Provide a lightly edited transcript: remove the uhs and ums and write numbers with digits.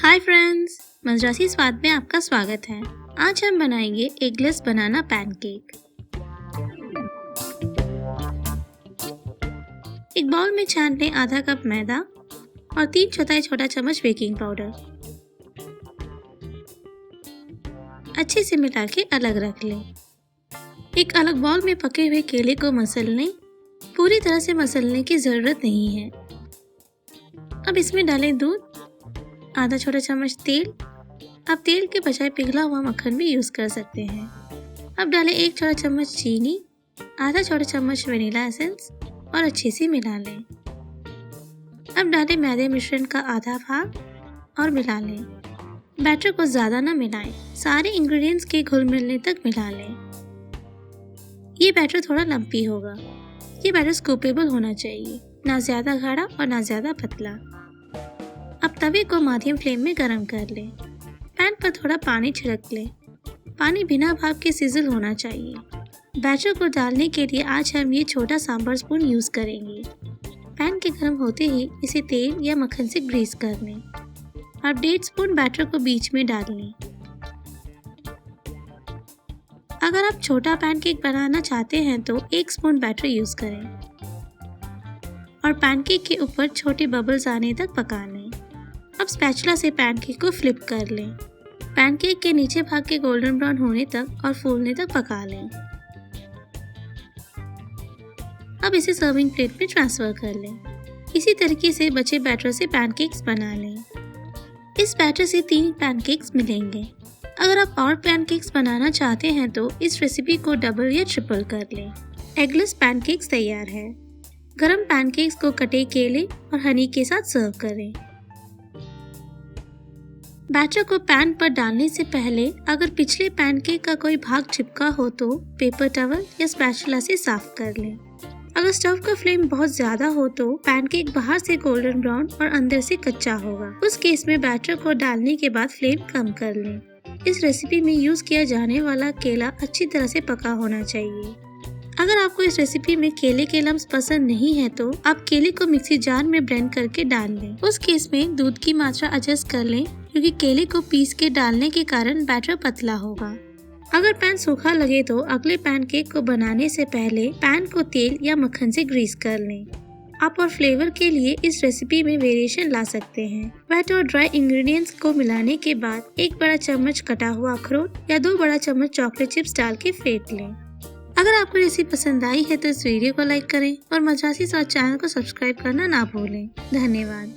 Hi friends, मजरासी स्वाद में आपका स्वागत है। आज हम बनाएंगे एगलेस बनाना पैनकेक। एक बाउल में छान लें आधा कप मैदा और 3/4 छोटा चम्मच बेकिंग पाउडर। अच्छे से मिला के अलग रख लें। एक अलग बाउल में पके हुए केले को मसल लें। पूरी तरह से मसलने की जरूरत नहीं है। अब इसमें डालें दूध, आधा छोटा चम्मच तेल। आप तेल के बजाय पिघला हुआ मक्खन भी यूज कर सकते हैं। अब डालें 1 छोटा चम्मच चीनी, आधा छोटा चम्मच वनीला एसेंस और अच्छे से मिला लें। अब डालें मैदे मिश्रण का आधा भाग और मिला लें। बैटर को ज़्यादा ना मिलाएं, सारे इंग्रेडिएंट्स के घुल मिलने तक मिला लें। ये बैटर थोड़ा लंपी होगा। ये बैटर स्कूपेबल होना चाहिए, ना ज़्यादा गाढ़ा और ना ज़्यादा पतला। अब तवे को मध्यम फ्लेम में गरम कर लें। पैन पर थोड़ा पानी छिड़क लें। पानी बिना भाप के सिजल होना चाहिए। बैटर को डालने के लिए आज हम ये छोटा सांभर स्पून यूज़ करेंगे। पैन के गर्म होते ही इसे तेल या मक्खन से ग्रीस कर लें। अब 1.5 स्पून बैटर को बीच में डाल लें। अगर आप छोटा पैनकेक बनाना चाहते हैं तो 1 स्पून बैटर यूज़ करें और पैनकेक के ऊपर छोटे बबल्स आने तक पका लें। अब स्पैचुला से पैनकेक को फ्लिप कर लें। पैनकेक के नीचे भाग के गोल्डन ब्राउन होने तक और फूलने तक पका लें। अब इसे सर्विंग प्लेट में ट्रांसफर कर लें। इसी तरीके से बचे बैटर से पैनकेक्स बना लें। इस बैटर से 3 पैनकेक्स मिलेंगे। अगर आप और पैनकेक्स बनाना चाहते हैं तो इस रेसिपी को डबल या ट्रिपल कर लें। एगलेस पैनकेक्स तैयार है। गरम पैनकेक्स को कटे केले और हनी के साथ सर्व करें। बैटर को पैन पर डालने से पहले अगर पिछले पैनकेक का कोई भाग चिपका हो तो पेपर टवल या स्पैचुला से साफ कर लें। अगर स्टोव का फ्लेम बहुत ज्यादा हो तो पैनकेक बाहर से गोल्डन ब्राउन और अंदर से कच्चा होगा। उस केस में बैटर को डालने के बाद फ्लेम कम कर लें। इस रेसिपी में यूज किया जाने वाला केला अच्छी तरह से पका होना चाहिए। अगर आपको इस रेसिपी में केले के लम्स पसंद नहीं है तो आप केले को मिक्सी जार में ब्लेंड करके डाल लें। उस केस में दूध की मात्रा एडजस्ट कर लें क्योंकि केले को पीस के डालने के कारण बैटर पतला होगा। अगर पैन सूखा लगे तो अगले पैनकेक को बनाने से पहले पैन को तेल या मक्खन से ग्रीस कर लें। आप और फ्लेवर के लिए इस रेसिपी में वेरिएशन ला सकते हैं। वेट और ड्राई इंग्रेडिएंट्स को मिलाने के बाद 1 बड़ा चम्मच कटा हुआ अखरोट या 2 बड़ा चम्मच चॉकलेट चिप्स डाल के फेंट लें। अगर आपको रेसिपी पसंद आई है तो इस वीडियो को लाइक करें और मजरासी स्वाद चैनल को सब्सक्राइब करना ना भूलें। धन्यवाद।